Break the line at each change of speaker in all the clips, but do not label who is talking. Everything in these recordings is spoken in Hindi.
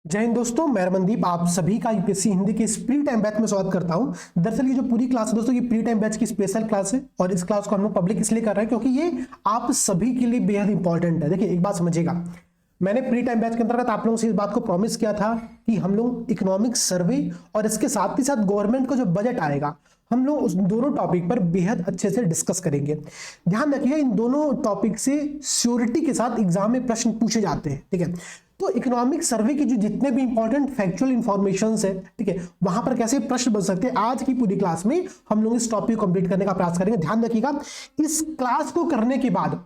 जय हिंद दोस्तों, मैं रमनदीप आप सभी का यूपीएससी हिंदी के इस प्री टाइम बैच में स्वागत करता हूं। दरअसल ये जो पूरी क्लास है दोस्तों, ये प्री टाइम बैच की स्पेशल क्लास है और इस क्लास को हम लोग पब्लिक इसलिए कर रहे हैं क्योंकि ये आप सभी के लिए बेहद इंपॉर्टेंट है। देखिए एक बात समझिएगा, मैंने प्री टाइम बैच के अंतर्गत आप लोगों से इस बात को प्रॉमिस किया था कि हम लोग इकोनॉमिक सर्वे और इसके साथ ही साथ गवर्नमेंट का जो बजट आएगा हम लोग उस दोनों टॉपिक पर बेहद अच्छे से डिस्कस करेंगे। ध्यान रखिए, इन दोनों टॉपिक से श्योरिटी के साथ एग्जाम में प्रश्न पूछे जाते हैं। ठीक है, तो इकोनॉमिक सर्वे की जो जितने भी इंपॉर्टेंट फैक्चुअल इंफॉर्मेशन है, ठीक है, वहां पर कैसे प्रश्न बन सकते हैं, आज की पूरी क्लास में हम लोग इस टॉपिक को कंप्लीट करने का प्रयास करेंगे। ध्यान रखिएगा, इस क्लास को करने के बाद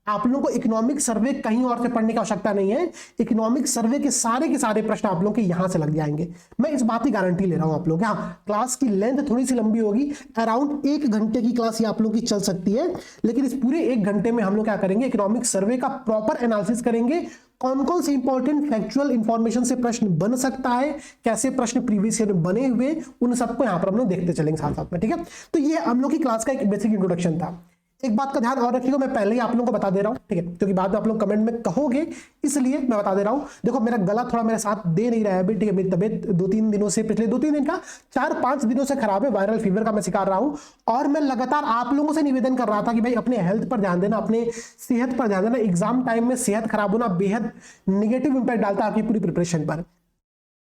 आप लोगों को इकोनॉमिक सर्वे कहीं और से पढ़ने की आवश्यकता नहीं है। इकोनॉमिक सर्वे के सारे प्रश्न आप लोगों के यहां से लग जाएंगे, मैं इस बात की गारंटी ले रहा हूं आप लोग। हाँ, क्लास की लेंथ थोड़ी सी लंबी होगी, अराउंड 1 घंटे की क्लास ये आप लोगों की चल सकती है, लेकिन इस पूरे 1 घंटे में हम लोग क्या करेंगे, इकोनॉमिक सर्वे का प्रॉपर एनालिसिस करेंगे। कौन कौन से इंपॉर्टेंट फैक्चुअल इंफॉर्मेशन से प्रश्न बन सकता है, कैसे प्रश्न प्रीवियस ईयर में बने हुए, उन सबको यहां पर हम लोग देखते चलेंगे साथ साथ में। ठीक है, तो ये हम लोग की क्लास का एक बेसिक इंट्रोडक्शन था। एक बात का ध्यान और रखिएगा, मैं पहले ही आप लोगों को बता दे रहा हूं, ठीक है, क्योंकि बाद में आप लोग कमेंट में कहोगे, इसलिए मैं बता दे रहा हूं। देखो मेरा गला थोड़ा मेरे साथ दे नहीं रहा है अभी, ठीक है, मेरी तबीयत 2-3 दिनों से, पिछले 2-3 दिन का 4-5 दिनों से खराब है, वायरल फीवर का मैं शिकार रहा हूं। और मैं लगातार आप लोगों से निवेदन कर रहा था कि भाई अपने हेल्थ पर ध्यान देना, अपने सेहत पर ध्यान देना। एग्जाम टाइम में सेहत खराब होना बेहद निगेटिव इंपैक्ट डालता है आपकी पूरी प्रिपरेशन पर।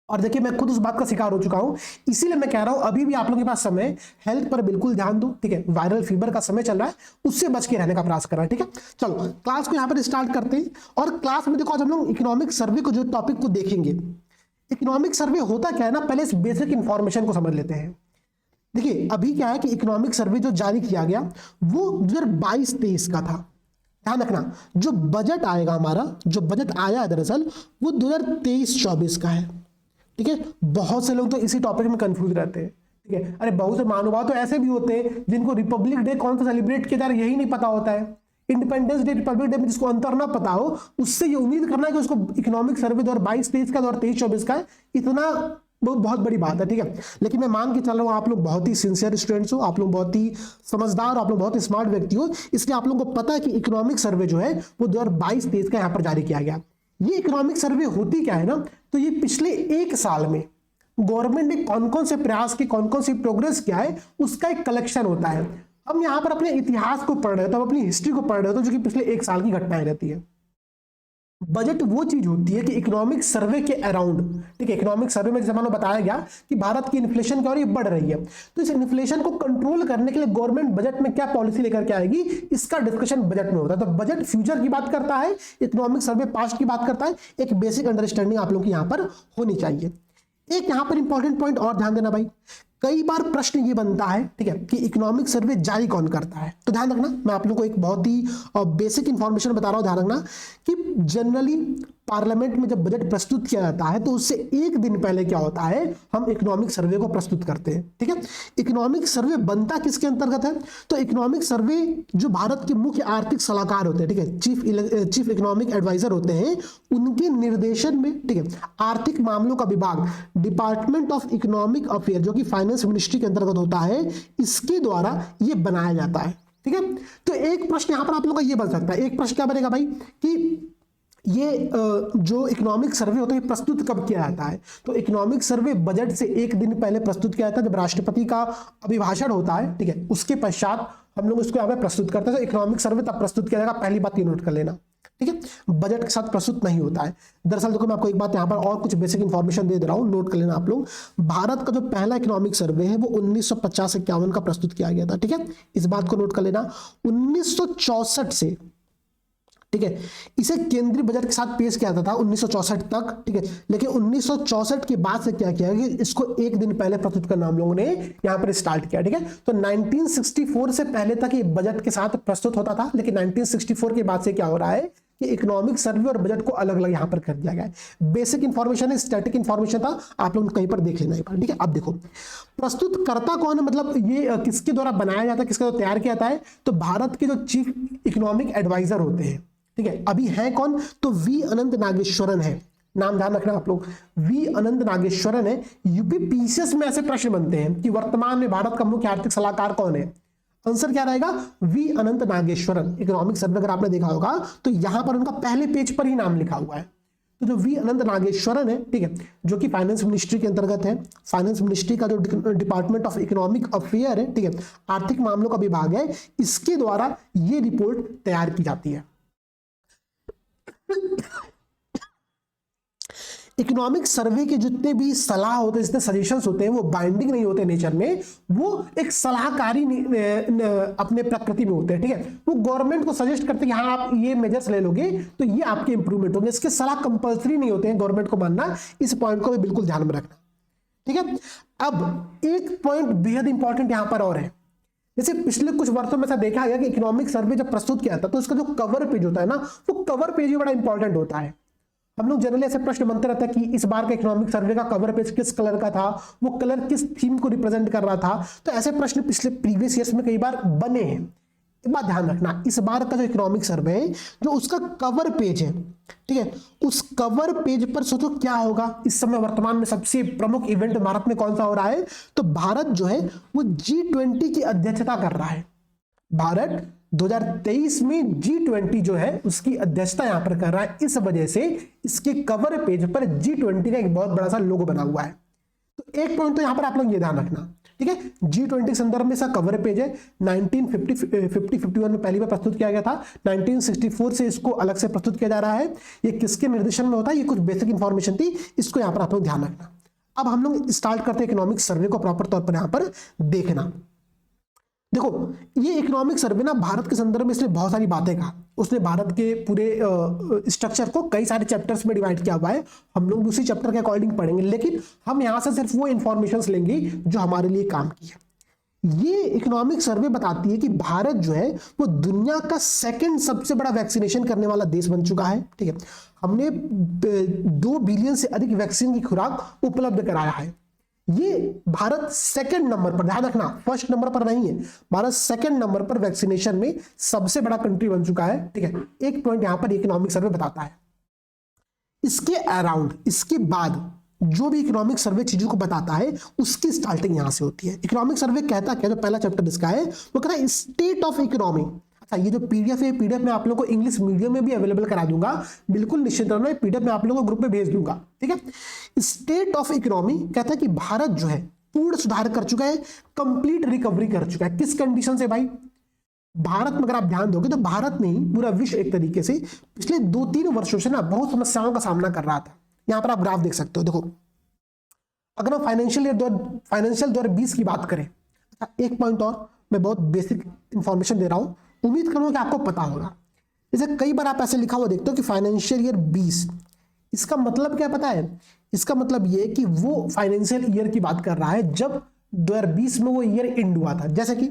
और देखिए मैं खुद उस बात का शिकार हो चुका हूं, इसीलिए मैं कह रहा हूं अभी भी आप लोगों के पास समय, हेल्थ पर बिल्कुल ध्यान दो। ठीक है, वायरल फीवर का समय चल रहा है, उससे बच के रहने का प्रयास कर रहा है। ठीक है, चलो क्लास को यहां पर स्टार्ट करते हैं। और क्लास में देखो आज हम लोग इकोनॉमिक सर्वे को जो टॉपिक को देखेंगे, इकोनॉमिक सर्वे होता क्या है ना, पहले इस बेसिक इंफॉर्मेशन को समझ लेते हैं। देखिए अभी क्या है कि इकोनॉमिक सर्वे जो जारी किया गया वो 2022-23 का था। ध्यान रखना, जो बजट आएगा हमारा, जो बजट आया है दरअसल वो 2023-24 का है। ठीक है, बहुत से लोग तो इसी टॉपिक में कंफ्यूज रहते हैं। ठीक है, अरे बहुत से महानुभाव तो ऐसे भी होते हैं जिनको रिपब्लिक डे कौन सा सेलिब्रेट किया जा रहा है यही नहीं पता होता है। इंडिपेंडेंस डे, रिपब्लिक डे में जिसको अंतर ना पता हो, उससे ये उम्मीद करना है कि उसको इकोनॉमिक सर्वे 2022-23 का 2023-24 का है, इतना बहुत बड़ी बात है। ठीक है, लेकिन मैं मान के चल रहा हूं आप लोग बहुत ही सिंसियर स्टूडेंट्स हो, आप लोग बहुत ही समझदार, आप लोग बहुत ही स्मार्ट व्यक्ति हो, इसलिए आप लोगों को पता है कि इकोनॉमिक सर्वे जो है वो 2022-23 का यहां पर जारी किया गया। ये इकोनॉमिक सर्वे होती क्या है ना, तो ये पिछले 1 साल में गवर्नमेंट ने कौन कौन से प्रयास की, कौन कौन सी प्रोग्रेस किया है, उसका एक कलेक्शन होता है। हम यहां पर अपने इतिहास को पढ़ रहे हो, तो अपनी हिस्ट्री को पढ़ रहे हो, तो जो कि पिछले 1 साल की घटनाएं रहती है। बजट वो चीज होती है कि इकोनॉमिक सर्वे के अराउंड, ठीक है, इकोनॉमिक सर्वे में जैसे मानो बताया गया कि भारत की इन्फ्लेशन क्या हो रही है, बढ़ रही है, तो इस इन्फ्लेशन को कंट्रोल करने के लिए गवर्नमेंट बजट में क्या पॉलिसी लेकर के आएगी, इसका डिस्कशन बजट में होता है। तो बजट फ्यूचर की बात करता है, इकोनॉमिक सर्वे पास्ट की बात करता है। एक बेसिक अंडरस्टैंडिंग आप लोगों की यहां पर होनी चाहिए। एक यहां पर इंपॉर्टेंट पॉइंट और ध्यान देना भाई, कई बार प्रश्न ये बनता है, ठीक है, कि इकोनॉमिक सर्वे जारी कौन करता है। तो ध्यान रखना, मैं आप लोगों को एक बहुत ही बेसिक इंफॉर्मेशन बता रहा हूं, ध्यान रखना कि जनरली पार्लियामेंट में जब बजट प्रस्तुत किया जाता है तो उससे 1 दिन पहले क्या होता है, हम इकोनॉमिक सर्वे को प्रस्तुत करते हैं। ठीक है, इकोनॉमिक सर्वे बनता किसके अंतर्गत है, तो इकोनॉमिक सर्वे जो भारत के मुख्य आर्थिक सलाहकार होते हैं, ठीक है, चीफ इकोनॉमिक एडवाइजर होते हैं, उनके निर्देशन में, ठीक है, आर्थिक मामलों का विभाग डिपार्टमेंट ऑफ इकोनॉमिक अफेयर जो कि फाइनेंस मिनिस्ट्री के अंतर्गत होता है, इसके द्वारा यह बनाया जाता है। ठीक है, तो एक प्रश्न यहां पर आप लोगों का यह बन सकता है, एक प्रश्न क्या बनेगा भाई कि ये जो इकोनॉमिक सर्वे होता है प्रस्तुत कब किया जाता है, तो इकोनॉमिक सर्वे बजट से 1 दिन पहले प्रस्तुत किया जाता है, जब राष्ट्रपति का अभिभाषण होता है। ठीक है, उसके पश्चात हम लोग इसको यहाँ पे प्रस्तुत करते हैं। तो इकोनॉमिक सर्वे तब प्रस्तुत किया जाएगा, पहली बात ये नोट कर लेना। ठीक है, बजट के साथ प्रस्तुत नहीं होता है। दरअसल देखो मैं आपको एक बात यहाँ पर और कुछ बेसिक इंफॉर्मेशन दे रहा हूँ, नोट कर लेना आप लोग। भारत का जो पहला इकोनॉमिक सर्वे है वो 1950-51 का प्रस्तुत किया गया था। ठीक है, इस बात को नोट कर लेना। 1964 से, ठीक है, इसे केंद्रीय बजट के साथ पेश किया जाता था 1964 तक। ठीक है, लेकिन 1964 के बाद से क्या किया कि इसको 1 दिन पहले प्रस्तुत करना हम लोगों ने यहां पर स्टार्ट किया। ठीक है, तो 1964 से पहले तक ये बजट के साथ प्रस्तुत होता था, लेकिन 1964 के बाद से क्या हो रहा है कि इकोनॉमिक सर्वे और बजट को अलग अलग यहां पर कर दिया गया है। बेसिक इंफॉर्मेशन है, स्टैटिक इंफॉर्मेशन था, आप लोग कहीं पर देख लेना एक बार। ठीक है, अब देखो प्रस्तुतकर्ता कौन है, मतलब ये किसके द्वारा बनाया जाता है, किसके द्वारा तैयार किया जाता है, तो भारत के जो चीफ इकोनॉमिक एडवाइजर होते हैं। ठीक है, अभी है कौन, तो वी अनंत नागेश्वरन है, नाम ध्यान रखना आप लोग, वी अनंत नागेश्वरन है। यूपीपीसीएस में ऐसे प्रश्न बनते हैं कि वर्तमान में भारत का मुख्य आर्थिक सलाहकार कौन है, आंसर क्या रहेगा, V Anantha Nageswaran. Economic survey अगर आपने देखा होगा तो यहां पर उनका पहले पेज पर ही नाम लिखा हुआ है। तो जो वी अनंत नागेश्वरन है, ठीक है, जो कि फाइनेंस मिनिस्ट्री के अंतर्गत है, फाइनेंस मिनिस्ट्री का जो डिपार्टमेंट ऑफ इकोनॉमिक अफेयर है, ठीक है, आर्थिक मामलों का विभाग है, इसके द्वारा ये रिपोर्ट तैयार की जाती है। इकोनॉमिक सर्वे के जितने भी सलाह होते हैं, जितने सजेशंस होते हैं, वो बाइंडिंग नहीं होते नेचर में, वो एक सलाहकारी अपने प्रकृति में होते हैं, ठीक है। वो गवर्नमेंट को सजेस्ट करते हैं कि हाँ आप ये मेजर्स ले लोगे तो ये आपके इंप्रूवमेंट होंगे, इसके सलाह कंपल्सरी नहीं होते हैं गवर्नमेंट को मानना। इस पॉइंट को भी बिल्कुल ध्यान में रखना, ठीक है। अब एक पॉइंट बेहद इंपॉर्टेंट यहां पर और है, जैसे पिछले कुछ वर्षों में ऐसा देखा गया कि इकोनॉमिक सर्वे जब प्रस्तुत किया था तो इसका जो कवर पेज होता है ना, वो कवर पेज भी बड़ा इंपॉर्टेंट होता है। हम लोग जनरली ऐसे प्रश्न बनते रहता है कि इस बार का इकोनॉमिक सर्वे का कवर पेज किस कलर का था, वो कलर किस थीम को रिप्रेजेंट कर रहा था। तो ऐसे प्रश्न पिछले प्रीवियस ईयर्स में कई बार बने हैं। एक बात ध्यान रखना, इस बार का जो इकोनॉमिक सर्वे है, जो उसका कवर पेज है, ठीक है, उस कवर पेज पर सोचो क्या होगा। इस समय वर्तमान में सबसे प्रमुख इवेंट भारत में कौन सा हो रहा है, तो भारत जो है वो G20 की अध्यक्षता कर रहा है। भारत 2023 में G20 जो है उसकी अध्यक्षता यहां पर कर रहा है। इस वजह से इसके कवर पेज पर G20 का एक बहुत बड़ा सा लोगो बना हुआ है। तो एक पॉइंट तो यहां पर आप लोग ये ध्यान रखना, ठीक है। G20 के संदर्भ में इसका कवर पेज है। 1950-51 में पहली बार प्रस्तुत किया गया था। 1964 से इसको अलग से प्रस्तुत किया जा रहा है। ये किसके निर्देशन में होता है, ये कुछ बेसिक इंफॉर्मेशन थी, इसको यहां पर आप लोग ध्यान रखना। अब हम लोग स्टार्ट करते हैं इकोनॉमिक सर्वे को प्रॉपर तौर पर यहां पर देखना। देखो ये इकोनॉमिक सर्वे ना भारत के संदर्भ में इसने बहुत सारी बातें कहा। उसने भारत के पूरे स्ट्रक्चर को कई सारे चैप्टर्स में डिवाइड किया हुआ है। हम लोग उसी चैप्टर के अकॉर्डिंग पढ़ेंगे, लेकिन हम यहां से सिर्फ वो इंफॉर्मेशन लेंगे जो हमारे लिए काम की है। ये इकोनॉमिक सर्वे बताती है कि भारत जो है वो दुनिया का सेकंड सबसे बड़ा वैक्सीनेशन करने वाला देश बन चुका है, ठीक है। हमने 2 बिलियन से अधिक वैक्सीन की खुराक उपलब्ध कराया है। ये भारत सेकंड नंबर पर, ध्यान रखना फर्स्ट नंबर पर नहीं है, भारत सेकंड नंबर पर वैक्सीनेशन में सबसे बड़ा कंट्री बन चुका है, ठीक है। एक पॉइंट यहां पर इकोनॉमिक सर्वे बताता है। इसके अराउंड, इसके बाद जो भी इकोनॉमिक सर्वे चीजों को बताता है उसकी स्टार्टिंग यहां से होती है। इकोनॉमिक सर्वे कहता क्या, जो पहला चैप्टर इसका है वो कहता है स्टेट ऑफ इकोनॉमी। अच्छा, ये जो पीडीएफ है, पीडीएफ में आप लोगों को इंग्लिश मीडियम में भी अवेलेबल करा दूंगा, बिल्कुल निश्चित रहना, पीडीएफ में आप लोगों को ग्रुप में भेज दूंगा, ठीक है। स्टेट ऑफ इकोनॉमी कहता है कि भारत जो है पूर्ण सुधार कर चुका है, कंप्लीट रिकवरी कर चुका है। किस कंडीशन से भाई, भारत में अगर आप ध्यान दोगे तो भारत नहीं पूरा विश्व एक तरीके से पिछले 2-3 वर्षों से ना बहुत समस्याओं का सामना कर रहा था। यहां पर आप ग्राफ देख सकते हो। देखो अगर हम फाइनेंशियल 2020 की बात करें, एक पॉइंट और मैं बहुत बेसिक इंफॉर्मेशन दे रहा हूं, उम्मीद करूंगा कि आपको पता होगा। जैसे कई बार आप ऐसे लिखा हुआ देखते हो कि फाइनेंशियल ईयर 20, इसका मतलब क्या पता है, इसका मतलब ये कि वो फाइनेंशियल ईयर की बात कर रहा है जब 2020 में वो ईयर एंड हुआ था। जैसे कि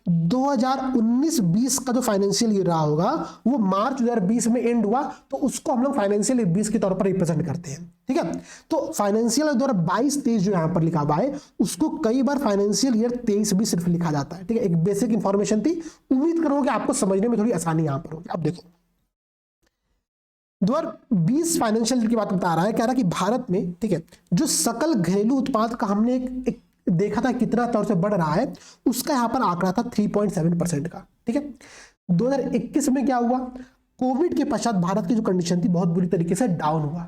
2019-20 का जो फाइनेंशियल ईयर रहा होगा वो मार्च 2020 में एंड हुआ, तो उसको हम लोग फाइनेंशियल ईयर 20 के तौर पर रिप्रेजेंट करते हैं, ठीक है। तो फाइनेंशियल ईयर 2022-23 जो यहां पर लिखा हुआ है उसको कई बार फाइनेंशियल ईयर 23 भी सिर्फ लिखा जाता है, ठीक है। एक बेसिक इंफॉर्मेशन थी, उम्मीद करूंगा कि आपको समझने में थोड़ी आसानी यहां पर होगी। अब देखो 2020 फाइनेंशियल ईयर की बात बता रहा है, कह रहा है कि भारत में, ठीक है, जो सकल घरेलू उत्पाद का हमने एक देखा था कितना तौर से बढ़ रहा है, उसका यहां पर आंकड़ा था 3.7% का, ठीक है। 2021 में क्या हुआ, कोविड के पश्चात भारत की जो कंडीशन थी बहुत बुरी तरीके से डाउन हुआ।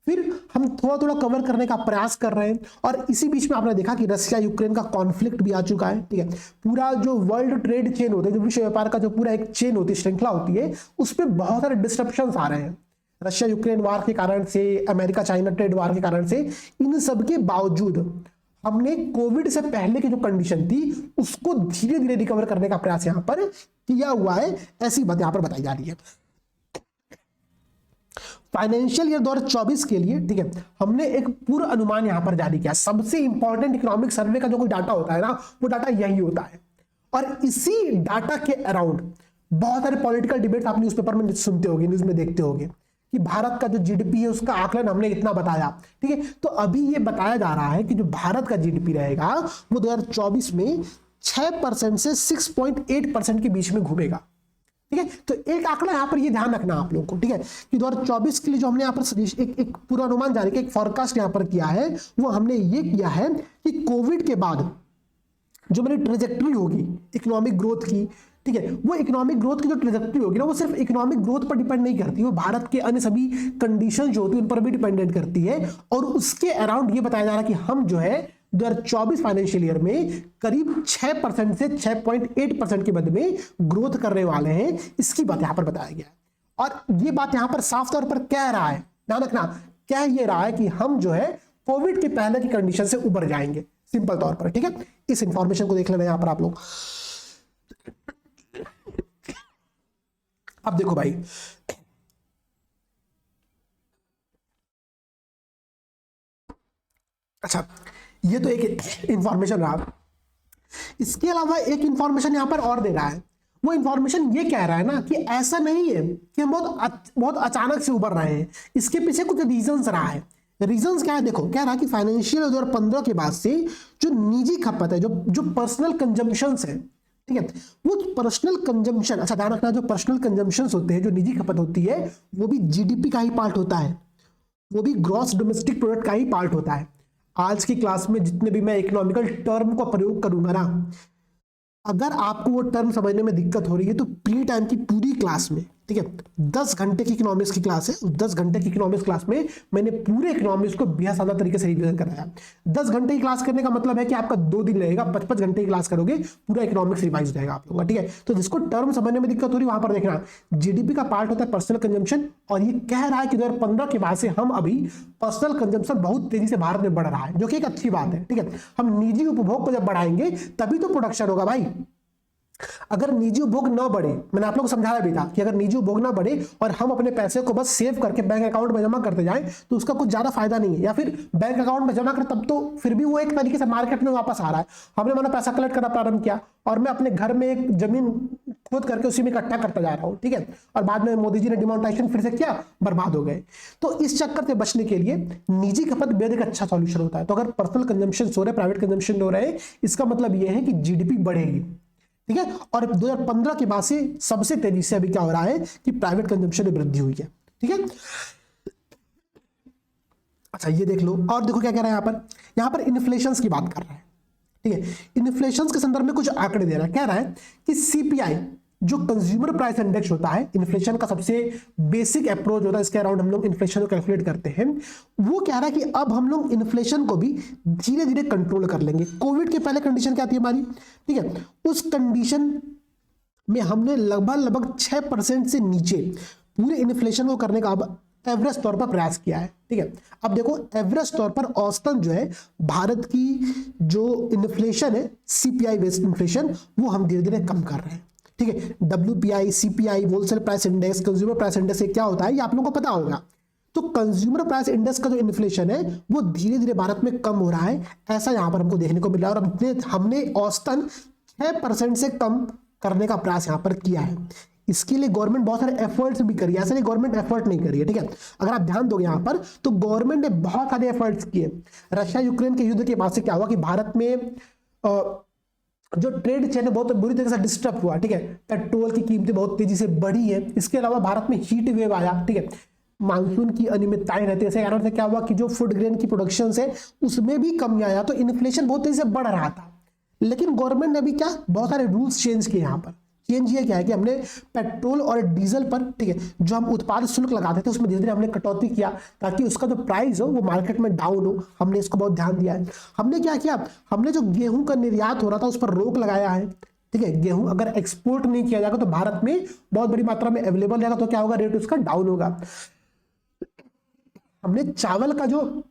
फिर हम थोड़ा थोड़ा कवर करने का प्रयास कर रहे हैं, और इसी बीच में आपने देखा कि रशिया यूक्रेन का कॉन्फ्लिक्ट भी आ चुका है, ठीक है। पूरा जो वर्ल्ड ट्रेड चेन होता है, जो विश्व व्यापार का जो पूरा एक चेन होती है, श्रृंखला होती है, उस पर बहुत सारे डिस्ट्रप्शंस आ रहे हैं। रशिया यूक्रेन वार के कारण से, अमेरिका चाइना ट्रेड वार के कारण से, इन सब के बावजूद हमने कोविड से पहले की जो कंडीशन थी उसको धीरे धीरे रिकवर करने का प्रयास यहां पर किया हुआ है, ऐसी बात यहां पर बताई जा रही है। फाइनेंशियल ईयर 2024 के लिए, ठीक है, हमने एक पूर्व अनुमान यहां पर जारी किया। सबसे इंपॉर्टेंट इकोनॉमिक सर्वे का जो कोई डाटा होता है ना, वो डाटा यही होता है, और इसी डाटा के अराउंड बहुत सारे पॉलिटिकल डिबेट आप न्यूज़पेपर में सुनते होंगे, न्यूज में देखते होंगे कि भारत का जो जीडीपी है उसका आकलन हमने इतना बताया, ठीक है। तो अभी ये बताया जा रहा है कि जो भारत का जीडीपी रहेगा वो 2024 में 6% से 6.8% के बीच में घूमेगा, ठीक है। तो एक आंकड़ा यहां पर ये ध्यान रखना आप लोगों को, ठीक है, कि 2024 के लिए जो हमने यहां पर एक पूर्वानुमान जारी किया, एक फॉरकास्ट यहां पर किया है, वो हमने ये किया है कि कोविड के बाद जो मेरी ट्रेजेक्टरी होगी इकोनॉमिक ग्रोथ की, ठीक है, वो इकोनॉमिक ग्रोथ की जो ट्रेजेक्टरी होगी ना वो सिर्फ इकोनॉमिक ग्रोथ पर डिपेंड नहीं करती, वो भारत के अन्य सभी कंडीशन जो होती है उन पर भी डिपेंडेंट करती है। और उसके अराउंड ये बताया जा रहा है कि हम जो है 2024 फाइनेंशियल ईयर में करीब 6% से 6.8% के मध्य में ग्रोथ करने वाले हैं, इसकी बात यहां पर बताया गया है। और ये बात यहां पर साफ तौर पर कह रहा है, ध्यान रखना, कह ये रहा है कि हम जो है कोविड के पहले की कंडीशन से उबर जाएंगे, सिंपल तौर पर, ठीक है। इस इंफॉर्मेशन को देख लेना यहां पर आप लोग। अब देखो भाई, अच्छा ये तो एक इंफॉर्मेशन रहा, इसके अलावा एक इंफॉर्मेशन यहां पर और दे रहा है। वो इंफॉर्मेशन ये कह रहा है ना कि ऐसा नहीं है कि हम बहुत अचानक से उभर रहे हैं, इसके पीछे कुछ रीजंस रहा है। रीजंस क्या है, देखो कह रहा है कि फाइनेंशियल 2015 के बाद से जो निजी खपत है, जो पर्सनल कंजम्पशन है, ठीक है, वो पर्सनल कंजम्पशन, अच्छा ध्यान रखना, जो पर्सनल कंजम्पशन होते हैं, जो निजी खपत होती है, वो भी जीडीपी का ही पार्ट होता है, वो भी ग्रॉस डोमेस्टिक प्रोडक्ट का ही पार्ट होता है। आज की क्लास में जितने भी मैं इकोनॉमिकल टर्म को प्रयोग करूंगा ना, अगर आपको वो टर्म समझने में दिक्कत हो रही है तो प्री टाइम की पूरी क्लास में, ठीक है, 10 घंटे की इकोनॉमिक्स की क्लास है, उस 10 घंटे की इकोनॉमिक्स क्लास में मैंने पूरे इकोनॉमिक्स को बेहद शानदार तरीके से रिवीजन कराया। 10 घंटे की क्लास करने का मतलब है कि आपका 2 दिन लगेगा, 55 घंटे की क्लास करोगे, पूरा इकोनॉमिक्स रिवाइज हो जाएगा आप लोगों का, ठीक है। तो जिसको टर्म समझने में दिक्कत हो रही है वहां पर देखना, जीडीपी का पार्ट होता है पर्सनल कंजम्पशन, और ये कह रहा है कि 2015 के बाद से हम अभी पर्सनल कंजम्पशन बहुत तेजी से भारत में बढ़ रहा है, जो कि एक अच्छी बात है, ठीक है। हम निजी उपभोग को जब बढ़ाएंगे तभी तो प्रोडक्शन होगा भाई। अगर निजी उपभोग न बढ़े, मैंने आप लोगों को समझाया भी था कि अगर निजी उपभोग ना बढ़े और हम अपने पैसे को बस सेव करके बैंक अकाउंट में जमा करते जाएं तो उसका कुछ ज्यादा फायदा नहीं है, या फिर बैंक अकाउंट में जमा कर तब तो फिर भी वो एक तरीके से मार्केट में वापस आ रहा है। हमने मैंने पैसा कलेक्ट करना प्रारंभ किया और मैं अपने घर में एक जमीन खोद करके उसी में इकट्ठा करता जा रहा हूं, ठीक है, और बाद में मोदी जी ने डिमोनेटाइजेशन फिर से किया, बर्बाद हो गए। तो इस चक्कर से बचने के लिए निजी खपत बेहद एक अच्छा सॉल्यूशन होता है। तो अगर पर्सनल कंजम्पशन हो रहे हैं, प्राइवेट कंजम्पशन हो रहे हैं, इसका मतलब यह है कि जीडीपी बढ़ेगी, ठीक है। और 2015 के बाद से सबसे तेजी से अभी क्या हो रहा है कि प्राइवेट कंजम्पशन में वृद्धि हुई है, ठीक है। अच्छा ये देख लो, और देखो क्या कह रहा है यहां पर इन्फ्लेशन की बात कर रहा है, ठीक है। इन्फ्लेशन के संदर्भ में कुछ आंकड़े दे रहा है, कह रहा है कि सीपीआई जो कंज्यूमर प्राइस इंडेक्स होता है, इन्फ्लेशन का सबसे बेसिक अप्रोच होता है, इसके अराउंड हम लोग इन्फ्लेशन को कैलकुलेट करते हैं। वो कह रहा है कि अब हम लोग इन्फ्लेशन को भी धीरे धीरे कंट्रोल कर लेंगे। कोविड के पहले कंडीशन क्या थी हमारी, ठीक है, उस कंडीशन में हमने लगभग 6% से नीचे पूरे इन्फ्लेशन को करने का अब एवरेज तौर पर प्रयास किया है, ठीक है। अब देखो एवरेज तौर पर औसतन जो है भारत की जो इन्फ्लेशन है, सीपीआई बेस्ड इन्फ्लेशन, वो हम धीरे धीरे कम कर रहे हैं, ठीक है। WPI, CPI, wholesale price index, consumer price index से क्या होता है ये आप लोगों को पता होगा। तो कंज्यूमर प्राइस इंडेक्स का जो इन्फ्लेशन है वो धीरे धीरे भारत में कम हो रहा है, ऐसा यहां पर हमको देखने को मिल रहा है। और हमने औसतन 6% से कम करने का प्रयास यहां पर किया है। इसके लिए गवर्नमेंट बहुत सारे एफर्ट्स भी करी है, ऐसा नहीं गवर्नमेंट एफर्ट नहीं करी है, ठीक है। अगर आप ध्यान दोगे यहां पर तो गवर्नमेंट ने बहुत सारे एफर्ट्स किए। रशिया यूक्रेन के युद्ध के बाद से क्या हुआ कि भारत में जो ट्रेड चेन बहुत बुरी तरह से डिस्टर्ब हुआ, ठीक है। पेट्रोल की कीमतें बहुत तेजी से बढ़ी है। इसके अलावा भारत में हीट वेव आया, ठीक है, मानसून की अनियमितताएं रहती है, ऐसे कारण से क्या हुआ कि जो फूड ग्रेन की प्रोडक्शन है उसमें भी कमी आया, तो इन्फ्लेशन बहुत तेजी से बढ़ रहा था। लेकिन गवर्नमेंट ने अभी क्या बहुत सारे रूल्स चेंज किए। यहाँ पर चेंज ये क्या है कि हमने पेट्रोल और डीजल पर, ठीक है, जो हम उत्पाद शुल्क लगाते थे उसमें धीरे धीरे हमने कटौती किया ताकि उसका जो प्राइस हो वो मार्केट में डाउन हो। हमने इसको बहुत ध्यान दिया है। हमने क्या किया, हमने जो गेहूं का निर्यात हो रहा था उस पर रोक लगाया है, ठीक है। गेहूं अगर एक्सपोर्ट नहीं किया जाएगा तो भारत में बहुत बड़ी मात्रा में अवेलेबल रहेगा, तो क्या होगा, रेट उसका डाउन होगा। हमने चावल का जो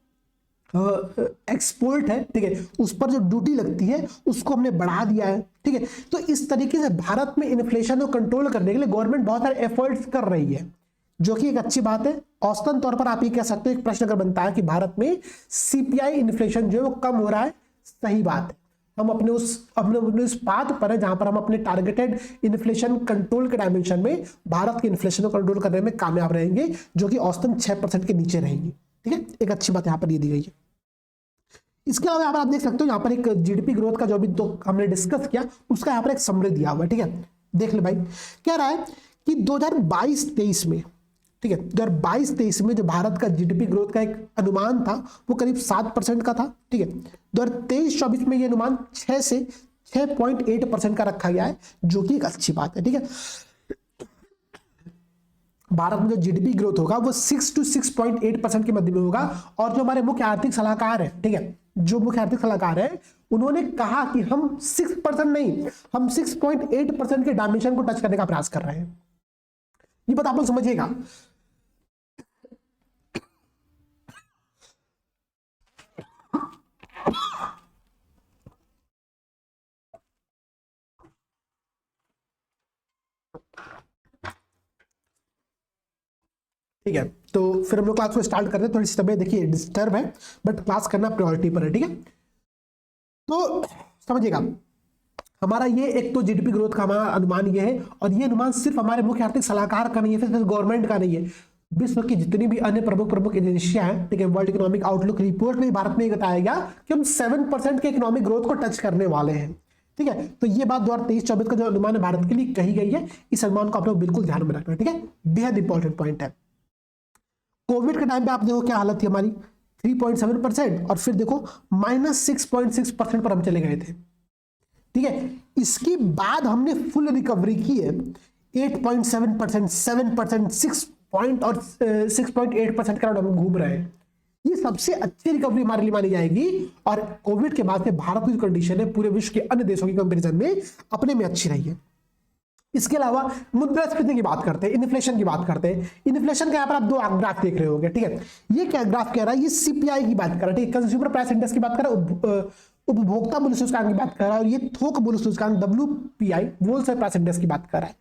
एक्सपोर्ट है, ठीक है, उस पर जो ड्यूटी लगती है उसको हमने बढ़ा दिया है, ठीक है। तो इस तरीके से भारत में इन्फ्लेशन को कंट्रोल करने के लिए गवर्नमेंट बहुत सारे एफर्ट्स कर रही है, जो कि एक अच्छी बात है। औसतन तौर पर आप ये कह सकते हो, एक प्रश्न अगर बनता है कि भारत में सीपीआई इन्फ्लेशन जो है वो कम हो रहा है, सही बात है। हम अपने उस पाथ पर है जहां पर हम अपने टारगेटेड इन्फ्लेशन कंट्रोल के डायमेंशन में भारत के इन्फ्लेशन को कंट्रोल करने में कामयाब रहेंगे, जो कि औसतन 6% के नीचे रहेंगी, ठीक है। एक अच्छी बात यहां पर ये दी गई है। इसके अलावा यहाँ पर आप देख सकते हो, यहाँ पर एक जीडीपी ग्रोथ का जो भी तो हमने डिस्कस किया उसका यहाँ पर एक समरी दिया हुआ है, ठीक है। देख ले भाई, क्या रहा है कि 2022-23 में, ठीक है, 2022-23 में जो भारत का जीडीपी ग्रोथ का एक अनुमान था वो करीब 7% का था, ठीक है। 2023-24 में ये अनुमान 6 से 6.8% का रखा गया है, जो कि एक अच्छी बात है। ठीक है, भारत में जो जीडीपी ग्रोथ होगा वो 6 to 6.8% के मध्य में होगा। और जो हमारे मुख्य आर्थिक सलाहकार है, ठीक है, जो मुख्य आर्थिक सलाहकार है, उन्होंने कहा कि हम 6% नहीं, हम 6.8% के डायमेंशन को टच करने का प्रयास कर रहे हैं। ये बात आप लोग समझिएगा। ठीक है, तो फिर हम लोग क्लास को स्टार्ट करते हैं। थोड़ी सी तबीयत देखिए डिस्टर्ब है, बट क्लास करना प्रायोरिटी पर है। ठीक है, तो समझिएगा, हमारा ये एक तो जीडीपी ग्रोथ का हमारा अनुमान ये है, और ये अनुमान सिर्फ हमारे मुख्य आर्थिक सलाहकार का नहीं है, सिर्फ गवर्नमेंट का नहीं है, विश्व की जितनी भी अन्य प्रमुख एजेंसियां हैं, ठीक है, वर्ल्ड इकोनॉमिक आउटलुक रिपोर्ट में भारत में बताया गया कि हम 7% के इकोनॉमिक ग्रोथ को टच करने वाले हैं। ठीक है, तो ये बात 2023-24 का जो अनुमान है भारत के लिए कही गई है, इस अनुमान को आप लोग बिल्कुल ध्यान में रखना। ठीक है, बेहद इंपॉर्टेंट पॉइंट है। कोविड के टाइम पे आप देखो क्या हालत थी हमारी, 3.7%, और फिर देखो -6.6% पर हम चले गए थे। ठीक है, इसके बाद हमने फुल रिकवरी की है, 8.7%, 7%, 6.8% का हम घूम रहे हैं। ये सबसे अच्छी रिकवरी हमारे लिए मानी जाएगी, और कोविड के बाद से भारत की जो कंडीशन है पूरे विश्व के अन्य देशों की कंपैरिजन में अपने में अच्छी रही है। इसके अलावा मुद्रास्फीति की बात करते हैं, इन्फ्लेशन की बात करते हैं। इन्फ्लेशन का यहाँ पर आप दो ग्राफ देख रहे होंगे। ठीक है, ये क्या ग्राफ कह रहा है, ये सीपीआई की बात कर रहा है, ठीक है, कंज्यूमर प्राइस इंडेक्स की बात कर रहा है, उपभोक्ता मूल्य सूचकांक की बात कर रहा है, और ये थोक मूल्य सूचकांक WPI होलसेल प्राइस इंडेक्स की बात कर रहा है।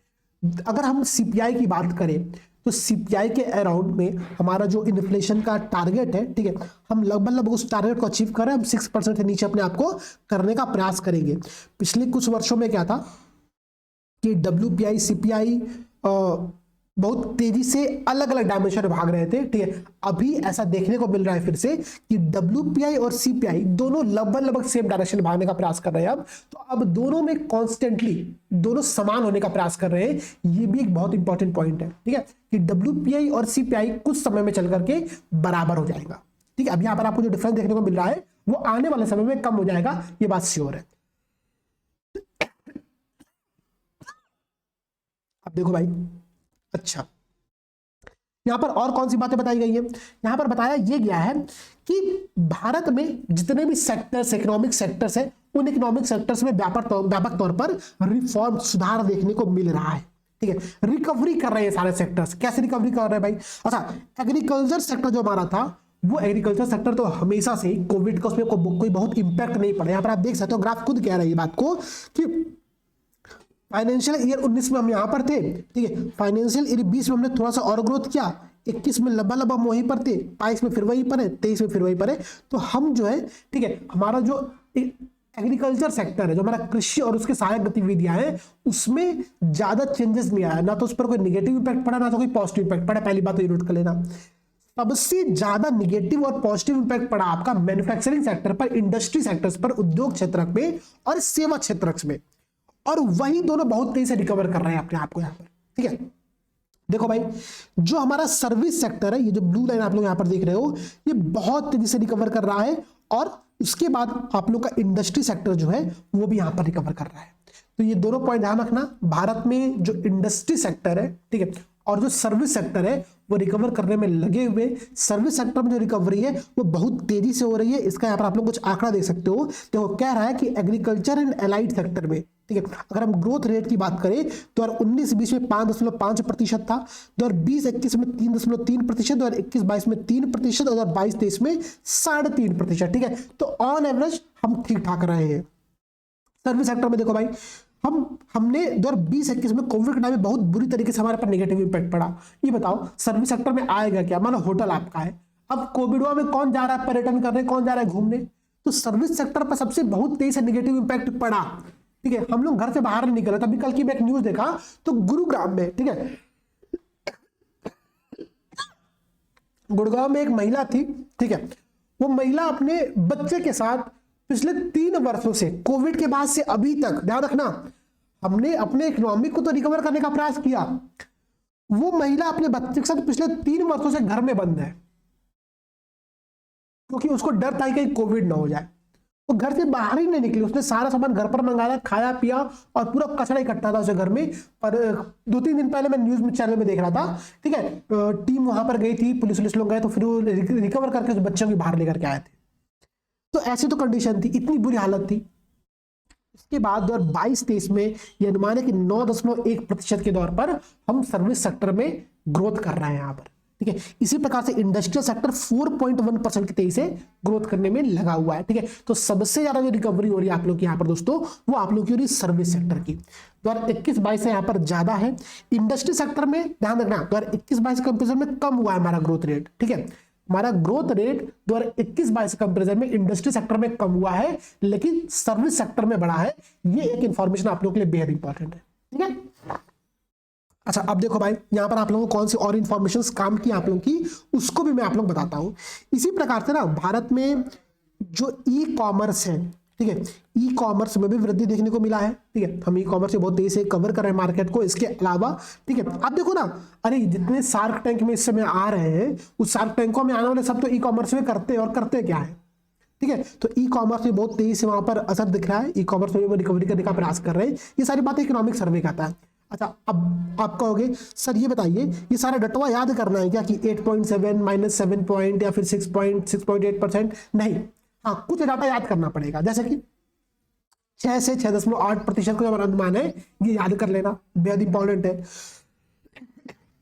अगर हम सीपीआई की बात करें तो सीपीआई के अराउंड में हमारा जो इन्फ्लेशन का टारगेट है, ठीक है, हम लगभग उस टारगेट को अचीव कर रहे हैं। हम 6% से नीचे अपने आप को करने का प्रयास करेंगे। पिछले कुछ वर्षों में क्या था कि WPI CPI बहुत तेजी से अलग अलग डायमेंशन में भाग रहे थे। ठीक है, अभी ऐसा देखने को मिल रहा है फिर से कि WPI और CPI दोनों लगभग सेम डायरेक्शन में भागने का प्रयास कर रहे हैं। अब तो अब दोनों में कॉन्स्टेंटली दोनों समान होने का प्रयास कर रहे हैं। ये भी एक बहुत इंपॉर्टेंट पॉइंट है। ठीक है, कि WPI और CPI कुछ समय में चल करके बराबर हो जाएगा। ठीक है, अब यहाँ पर आपको जो डिफरेंस देखने को मिल रहा है वो आने वाले समय में कम हो जाएगा, ये बात श्योर है। अब देखो भाई, अच्छा यहां पर और कौन सी बातें बताई गई है, यहां पर बताया यह गया है कि भारत में जितने भी सेक्टर्स, इकोनॉमिक सेक्टर्स है, उन इकोनॉमिक सेक्टर्स में व्यापक तौर पर रिफॉर्म, सुधार देखने को मिल रहा है। ठीक है, रिकवरी कर रहे हैं सारे सेक्टर्स। कैसे रिकवरी कर रहे हैं भाई? अच्छा, एग्रीकल्चर सेक्टर जो हमारा था, वो एग्रीकल्चर सेक्टर तो हमेशा से कोविड का उसमें कोई बहुत इंपैक्ट नहीं पड़ा। यहां पर आप देख सकते हो, ग्राफ खुद कह रहा है ये बात को कि फाइनेंशियल ईयर 19 में हम यहां पर थे। ठीक है, फाइनेंशियल ईयर 20 में हमने थोड़ा सा और ग्रोथ किया, 21 में लंबा हम वहीं पर थे, 22 में फिर वहीं पर है, 23 में फिर वहीं पर है। तो हम जो है, ठीक है, हमारा जो एग्रीकल्चर सेक्टर है, जो हमारा कृषि और उसके सहायक गतिविधियां हैं, उसमें ज्यादा चेंजेस नहीं आया। ना तो उस पर कोई निगेटिव इंपैक्ट पड़ा, ना तो कोई पॉजिटिव इंपैक्ट पड़ा। पहली बात तो ये नोट कर लेना। सबसे ज्यादा निगेटिव और पॉजिटिव इंपैक्ट पड़ा आपका मैन्युफैक्चरिंग सेक्टर पर, इंडस्ट्री सेक्टर्स पर, उद्योग क्षेत्र में और सेवा क्षेत्र में, और वही दोनों बहुत तेजी से रिकवर कर रहे हैं अपने आप को यहां पर। ठीक है, देखो भाई, जो हमारा सर्विस सेक्टर है, ये जो ब्लू लाइन आप लोग यहां पर देख रहे हो, ये बहुत तेजी से रिकवर कर रहा है, और इसके बाद आप लोग का इंडस्ट्री सेक्टर जो है वो भी यहां पर रिकवर कर रहा है। तो ये दोनों पॉइंट ध्यान रखना, भारत में जो इंडस्ट्री सेक्टर है, ठीक है, और जो सर्विस सेक्टर है वो रिकवर करने में लगे हुए। सर्विस सेक्टर में जो रिकवरी है वो बहुत तेजी से हो रही है। इसका यहाँ पर आप लोग कुछ आंकड़ा देख सकते हो। देखो, कह रहा है कि एग्रीकल्चर एंड एलाइड सेक्टर में, ठीक है, अगर हम ग्रोथ रेट की बात करें तो 2019-20 में 5.5% था, 2020-21 में 3.3%, 2021-22 में 3%, और 2022-23 में 3.5%। ठीक है, तो ऑन एवरेज हम ठीक ठाक रहे हैं। सर्विस सेक्टर में देखो भाई, हमने 2020-21 में कोविड के टाइम में बहुत बुरी तरीके से हमारे पर नेगेटिव इंपैक्ट पड़ा। ये बताओ, सर्विस सेक्टर में आएगा क्या? मानो होटल आपका है, अब कोविड में कौन जा रहा है पर्यटन करने, कौन जा रहा है घूमने? तो सर्विस सेक्टर पर सबसे बहुत तेजी से नेगेटिव इंपैक्ट पड़ा। ठीक है, हम लोग घर से बाहर नहीं निकले। तभी कल की मैं एक न्यूज देखा, तो गुरुग्राम में, ठीक है, गुड़गांव में एक महिला थी, ठीक है, वो महिला अपने बच्चे के साथ पिछले 3 वर्षों से, कोविड के बाद से अभी तक, ध्यान रखना, हमने अपने इकोनॉमी को तो रिकवर करने का प्रयास किया, वो महिला अपने बच्चे के साथ पिछले 3 वर्षों से घर में बंद है, क्योंकि उसको डर था कि कहीं कोविड ना हो जाए। वो घर से बाहर ही नहीं निकली, उसने सारा सामान घर पर मंगाया, खाया पिया और पूरा कचरा इकट्ठा था उसे घर में। पर 2-3 दिन पहले मैं न्यूज में चैनल में देख रहा था, ठीक है, टीम वहां पर गई थी, पुलिस लोग गए, तो फिर वो रिकवर करके उस बच्चों को बाहर लेकर के आए थे। तो ऐसी तो कंडीशन थी, इतनी बुरी हालत थी। उसके बाद 2022-23 में यह अनुमान है कि 9.1% के दौर पर हम सर्विस सेक्टर में ग्रोथ कर रहे हैं यहाँ पर, ठीक है। इसी प्रकार से इंडस्ट्रियल सेक्टर 4.1% की तेजी से ग्रोथ करने में लगा हुआ है, ठीक है। तो सबसे ज्यादा जो रिकवरी हो रही है आप लोग की यहाँ पर दोस्तों, वो आप लोग की हो रही है सर्विस सेक्टर की। 2021-22 से यहाँ पर ज्यादा है। इंडस्ट्री सेक्टर में ध्यान रखना 2021-22 कंपेरिजन में कम हुआ है हमारा ग्रोथ रेट, ठीक है। हमारा ग्रोथ रेट 2021-22 कंपेरिजन में इंडस्ट्री सेक्टर में कम हुआ है, लेकिन सर्विस सेक्टर में बढ़ा है। ये एक इंफॉर्मेशन आप लोगों के लिए बेहद इंपॉर्टेंट है, ठीक है। अच्छा, अब देखो भाई, यहां पर आप लोगों को कौन सी और इंफॉर्मेशन काम की आप लोगों की, उसको भी मैं आप लोग बताता हूं। इसी प्रकार से ना भारत में जो ई कॉमर्स है, ठीक है, ई कॉमर्स में भी वृद्धि देखने को मिला है, ठीक है। हम ई कॉमर्स से बहुत तेजी से कवर कर रहे हैं मार्केट को। इसके अलावा, ठीक है, आप देखो ना, अरे जितने शार्क टैंक में इस समय आ रहे हैं, उस शार्क टैंकों में आने वाले सब तो ई कॉमर्स में करते हैं, और करते क्या है, ठीक है। तो ई कॉमर्स में बहुत तेजी से वहां पर असर दिख रहा है, ई कॉमर्स में रिकवरी करने का प्रयास कर रहे हैं। ये सारी बातें इकोनॉमिक सर्वे कहता है। अच्छा, अब आप कहोगे सर ये बताइए, ये सारा डटवा याद करना है क्या कि 8.7 माइनस 7 पॉइंट या फिर 6.8%? नहीं, हाँ, कुछ डाटा याद करना पड़ेगा, जैसे कि 6 से 6.8% का अनुमान है, ये याद कर लेना, बेहद इंपॉर्टेंट है।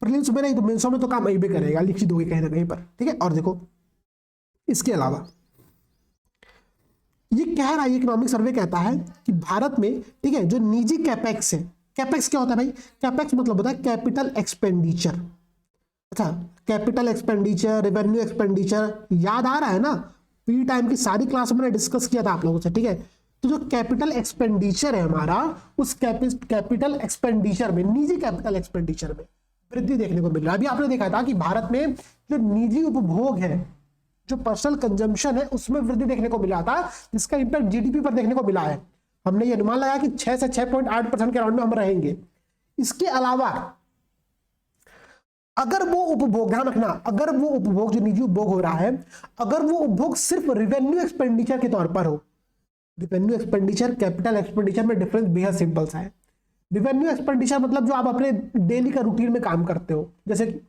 प्रीलिम्स में नहीं तो मेंसों में तो काम भी करेगा, लिख दोगे कहीं ना कहीं पर, ठीक है। और देखो, इसके अलावा ये कह रहा है, इकोनॉमिक सर्वे कहता है कि भारत में, ठीक है, जो निजी कैपेक्स है, कैपेक्स क्या होता है भाई? कैपेक्स मतलब होता है कैपिटल एक्सपेंडिचर। अच्छा, कैपिटल एक्सपेंडिचर, रेवेन्यू एक्सपेंडिचर, याद आ रहा है ना? पी टाइम की सारी क्लास में डिस्कस किया था आप लोगों से, ठीक है। तो जो कैपिटल एक्सपेंडिचर है हमारा, उस कैपिटल एक्सपेंडिचर में, निजी कैपिटल एक्सपेंडिचर में वृद्धि देखने को मिल रहा है। अभी आपने देखा था कि भारत में जो निजी उपभोग है, जो पर्सनल कंजम्पशन है, उसमें वृद्धि देखने को मिला था, जिसका इंपैक्ट जीडीपी पर देखने को मिला है। हमने ये अनुमान लगाया कि 6 से 6.8% के राउंड में हम रहेंगे। इसके अलावा अगर वो उपभोग, ध्यान रखना, अगर वो उपभोग जो निजी उपभोग हो रहा है, अगर वो उपभोग सिर्फ रेवेन्यू एक्सपेंडिचर के तौर पर हो, रेवेन्यू एक्सपेंडिचर कैपिटल एक्सपेंडिचर में डिफरेंस बेहद सिंपल सा है। रेवेन्यू एक्सपेंडिचर मतलब जो आप अपने डेली का रूटीन में काम करते हो, जैसे कि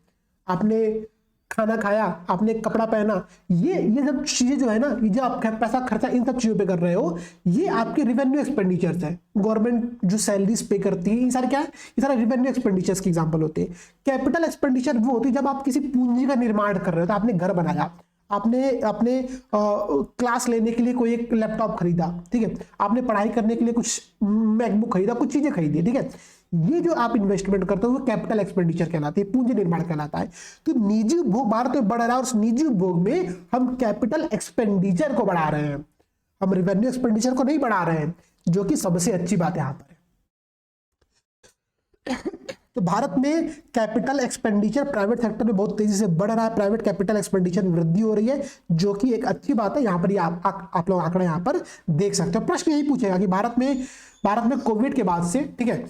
आपने खाना खाया, आपने कपड़ा पहना, ये सब चीजें जो है ना, ये जो आप पैसा खर्चा इन सब चीजों पे कर रहे हो, ये आपके रेवेन्यू एक्सपेंडिचर्स है। गवर्नमेंट जो सैलरीज पे करती है, ये सारे क्या है? ये सारे रेवेन्यू एक्सपेंडिचर्स की एग्जांपल होते हैं। कैपिटल एक्सपेंडिचर वो होती है जब आप किसी पूंजी का निर्माण कर रहे हो। तो आपने घर बनाया, आपने अपने क्लास लेने के लिए कोई एक लैपटॉप खरीदा, ठीक है, आपने पढ़ाई करने के लिए कुछ मैकबुक खरीदा, कुछ चीजें खरीदी, ठीक है। ये जो आप इन्वेस्टमेंट करते हो वो कैपिटल एक्सपेंडिचर कहलाती है, पूंजी निर्माण कहलाता है। तो निजी उपभोग भारत में बढ़ रहा है, और उस निजी उपभोग में हम कैपिटल एक्सपेंडिचर को बढ़ा रहे हैं, हम रेवेन्यू एक्सपेंडिचर को नहीं बढ़ा रहे हैं, जो कि सबसे अच्छी बात यहां पर है। तो भारत में कैपिटल एक्सपेंडिचर प्राइवेट सेक्टर में बहुत तेजी से बढ़ रहा है, प्राइवेट कैपिटल एक्सपेंडिचर में वृद्धि हो रही है, जो कि एक अच्छी बात है। यहां पर आप लोग आंकड़ा यहां पर देख सकते हो। प्रश्न यही पूछेगा कि भारत में कोविड के बाद से, ठीक है,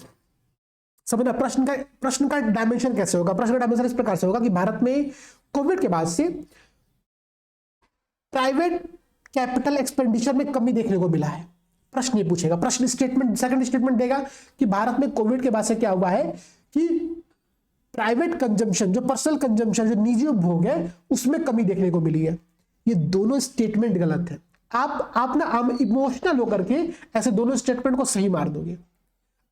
समझना प्रश्न का डायमेंशन कैसे होगा। प्रश्न का डायमेंशन इस प्रकार से होगा कि भारत में कोविड के बाद से प्राइवेट कैपिटल एक्सपेंडिचर में कमी देखने को मिला है। प्रश्न ये पूछेगा, प्रश्न स्टेटमेंट, सेकंड स्टेटमेंट देगा कि भारत में कोविड के बाद से क्या हुआ है कि प्राइवेट कंजम्पशन, जो पर्सनल कंजम्पशन, जो निजी उपभोग है, उसमें कमी देखने को मिली है। ये दोनों स्टेटमेंट गलत है। आप ना इमोशनल होकर के ऐसे दोनों स्टेटमेंट को सही मार दोगे।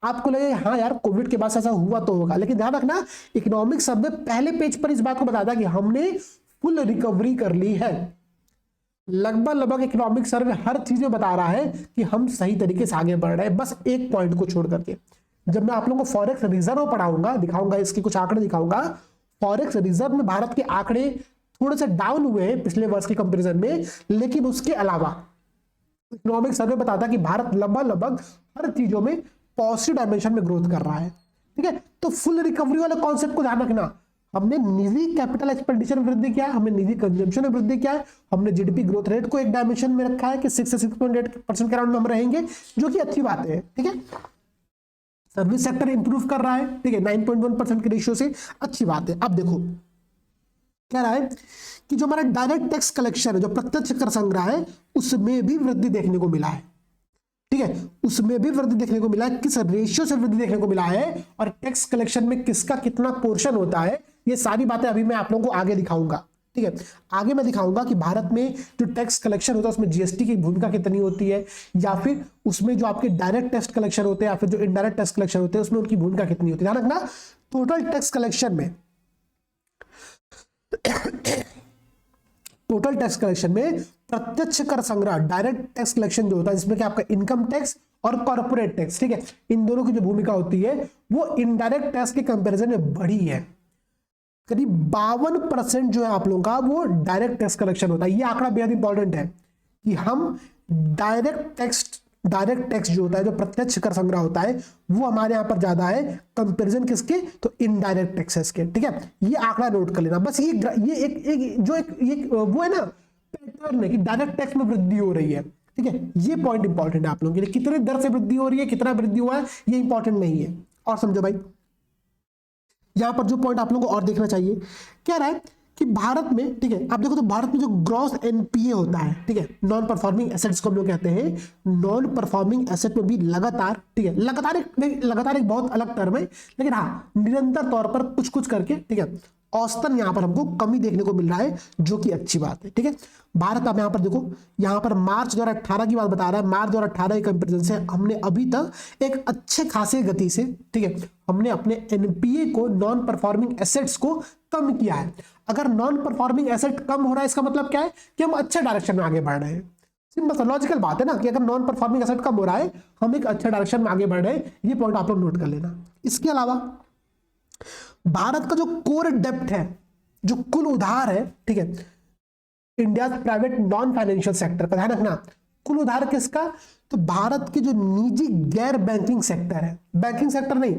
आपको लगे हाँ यार कोविड के बाद ऐसा हुआ तो होगा, लेकिन ध्यान रखना, इकोनॉमिक सर्वे पहले पेज पर इस बात को बताता कि हमने फुल रिकवरी कर ली है। लगभग इकोनॉमिक सर्वे हर चीज में बता रहा है कि हम सही तरीके से आगे बढ़ रहे हैं, बस एक पॉइंट को छोड़ करके। जब मैं आप लोगों को फॉरेक्स रिजर्व पढ़ाऊंगा, दिखाऊंगा, इसके कुछ आंकड़े दिखाऊंगा, फॉरेक्स रिजर्व में भारत के आंकड़े थोड़े से डाउन हुए हैं पिछले वर्ष के कंपेरिजन में, लेकिन उसके अलावा इकोनॉमिक सर्वे बताता है कि भारत लगभग हर चीजों में पॉजिटिव डायमेंशन में ग्रोथ कर रहा है, ठीक है। तो फुल रिकवरी वाले कॉन्सेप्ट को ध्यान रखना। हमने निजी कैपिटल एक्सपेंडिचर में वृद्धि किया है, हमने निजी कंजम्पशन में वृद्धि किया है, हमने जीडीपी ग्रोथ रेट को एक डायमेंशन में रखा है कि 6 से 6.8% के राउंड में हम रहेंगे, जो कि अच्छी बात है, ठीक है। सर्विस सेक्टर इंप्रूव कर रहा है, ठीक है, 9.1% के रेशियो से, अच्छी बात है। अब देखो कह रहा है कि जो हमारा डायरेक्ट टैक्स कलेक्शन है, जो प्रत्यक्ष कर संग्रह है, उसमें भी वृद्धि देखने को मिला है। ठीक है, उसमें भी वृद्धि देखने को मिला है। किस रेशियो से वृद्धि देखने को मिला है और टैक्स कलेक्शन में किसका कितना पोर्शन होता है, ये सारी बातें अभी मैं आप लोगों को आगे दिखाऊंगा। ठीक है, आगे मैं दिखाऊंगा कि भारत में जो टैक्स कलेक्शन होता है उसमें जीएसटी की भूमिका कितनी होती है, या फिर उसमें जो आपके डायरेक्ट टैक्स कलेक्शन होते हैं या फिर जो इनडायरेक्ट टैक्स कलेक्शन होते हैं उसमें उनकी भूमिका कितनी होती है। ध्यान रखना, टोटल टैक्स कलेक्शन में प्रत्यक्ष कर संग्रह, डायरेक्ट टैक्स कलेक्शन जो होता है जिसमें कि आपका इनकम टैक्स और कॉर्पोरेट टैक्स, ठीक है, इन दोनों की जो भूमिका होती है वो इनडायरेक्ट टैक्स के कंपैरिजन में बढ़ी है। करीब 52% जो है आप लोगों का वो डायरेक्ट टैक्स कलेक्शन होता है। ये आंकड़ा बेहद इंपॉर्टेंट है कि हम डायरेक्ट टैक्स जो होता है, जो प्रत्यक्ष कर संग्रह होता है, वो हमारे यहां पर ज्यादा है कंपैरिजन किसके, तो इनडायरेक्ट टैक्सेस के। ठीक है, ये आंकड़ा नोट कर लेना बस। ये वो है ना पैटर्न है कि डायरेक्ट टैक्स में वृद्धि हो रही है। ठीक है, ये पॉइंट इंपॉर्टेंट है आप लोगों के लिए। कितने दर से वृद्धि हो रही है, कितना वृद्धि हुआ है, ये इंपॉर्टेंट नहीं है। और समझो भाई, यहां पर जो पॉइंट आप लोगों को और देखना चाहिए, क्या रहा है कि भारत में, ठीक है, आप देखो तो भारत में जो ग्रॉस एनपीए होता है, ठीक है, नॉन परफॉर्मिंग एसेट्स को हम लोग कहते हैं, नॉन परफॉर्मिंग एसेट में भी लगातार, ठीक है, लगातार एक बहुत अलग टर्म है, लेकिन हाँ निरंतर तौर पर कुछ कुछ करके, ठीक है, औसतन यहां पर हमको कमी देखने को मिल रहा है, जो कि अच्छी बात है। ठीक है, भारत, आप यहां पर देखो, यहां पर मार्च 2018 की बात बता रहा है। मार्च 2018 के कंपैरिजन से हमने अभी तक एक अच्छे खासे गति से, ठीक है, हमने अपने एनपीए को, नॉन परफॉर्मिंग एसेट्स को कम किया है। अगर नॉन परफॉर्मिंग एसेट कम हो रहा है, इसका मतलब क्या है कि हम अच्छे डायरेक्शन में आगे बढ़ रहे हैं। सिंपल सा लॉजिकल बात है ना कि अगर नॉन परफॉर्मिंग एसेट कम हो रहा है, हम एक अच्छे डायरेक्शन में आगे बढ़ रहे हैं। ये पॉइंट आप लोग नोट कर लेना। इसके अलावा भारत का जो कोर डेब्ट है, जो कुल उधार है, ठीक है, India private non financial sector का, ध्यान रखना, कुल उधार किसका, तो भारत के जो निजी गैर बैंकिंग सेक्टर है, बैंकिंग सेक्टर नहीं,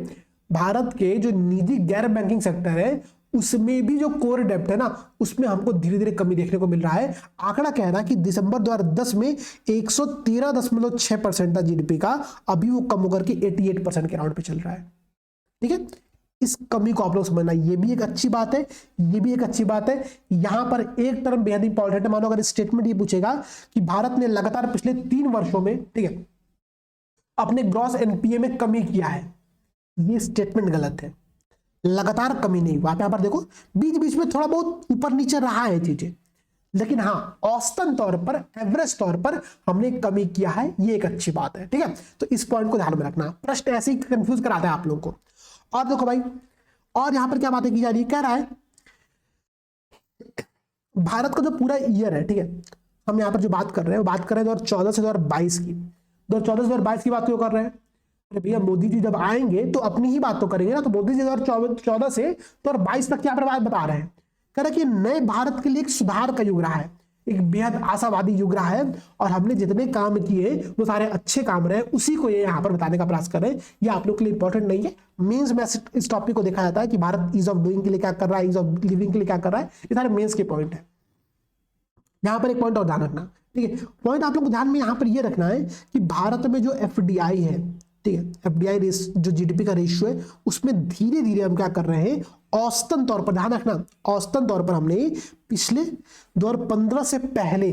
भारत के जो निजी गैर बैंकिंग सेक्टर है, उसमें भी जो कोर डेब्ट है ना, उसमें हमको धीरे धीरे कमी देखने को मिल रहा है। आंकड़ा कह रहा है कि दिसंबर 2010 में 113.6% था जीडीपी का, अभी वो कम होकर के 88% के राउंड पे चल रहा है। ठीक है, इस कमी को आप लोग समझना, ये भी एक अच्छी बात है, ये भी एक अच्छी बात है। यहां पर एक टर्म बेहद इंपॉर्टेंट है। मानो अगर स्टेटमेंट ये पूछेगा कि भारत ने लगातार पिछले 3 वर्षों में, ठीक है, अपने ग्रॉस एनपीए में कमी किया है, ये स्टेटमेंट गलत है। लगातार कमी नहीं हुआ। यहां पर देखो बीच बीच में थोड़ा बहुत ऊपर नीचे रहा है चीजें, लेकिन हाँ औसतन तौर पर, एवरेज तौर पर हमने कमी किया है, ये एक अच्छी बात है। ठीक है, तो इस पॉइंट को ध्यान में रखना। प्रश्न ऐसे ही कंफ्यूज कराता है आप लोगों को। और देखो भाई, और यहां पर क्या बातें की जा रही है, कह रहा है भारत का जो पूरा ईयर है, ठीक है, हम यहां पर जो बात कर रहे हैं वो बात कर रहे हैं 2014 से 2022 की। 2014 से 2022 की बात क्यों कर रहे हैं? अरे भैया मोदी जी जब आएंगे तो अपनी ही बात तो करेंगे ना। तो मोदी जी 2014 से 2022 तक क्या बात बता रहे हैं, कह रहे कि नए भारत के लिए एक सुधार का युग रहा है, एक बेहद आशावादी युग रहा है, और हमने जितने काम किए वो सारे अच्छे काम रहे, उसी को ये यहाँ पर बताने का प्रयास कर रहे हैं। ये आप लोग के लिए इंपॉर्टेंट नहीं है। मेंस में इस टॉपिक को देखा जाता है कि भारत ईज ऑफ डूइंग के लिए क्या कर रहा है, ईज ऑफ लिविंग के लिए क्या कर रहा है, ये सारे मेंस के पॉइंट है। यहाँ पर एक पॉइंट और ध्यान रखना, ठीक है, पॉइंट आप लोग को ध्यान में यहाँ पर ये रखना है कि भारत में जो एफडीआई है, ठीक है, एफडीआई जो जीडीपी का रेशियो है, उसमें धीरे धीरे हम क्या कर रहे हैं, औसतन तौर पर, ध्यान रखना, औसतन तौर पर हमने पिछले 2015 से पहले,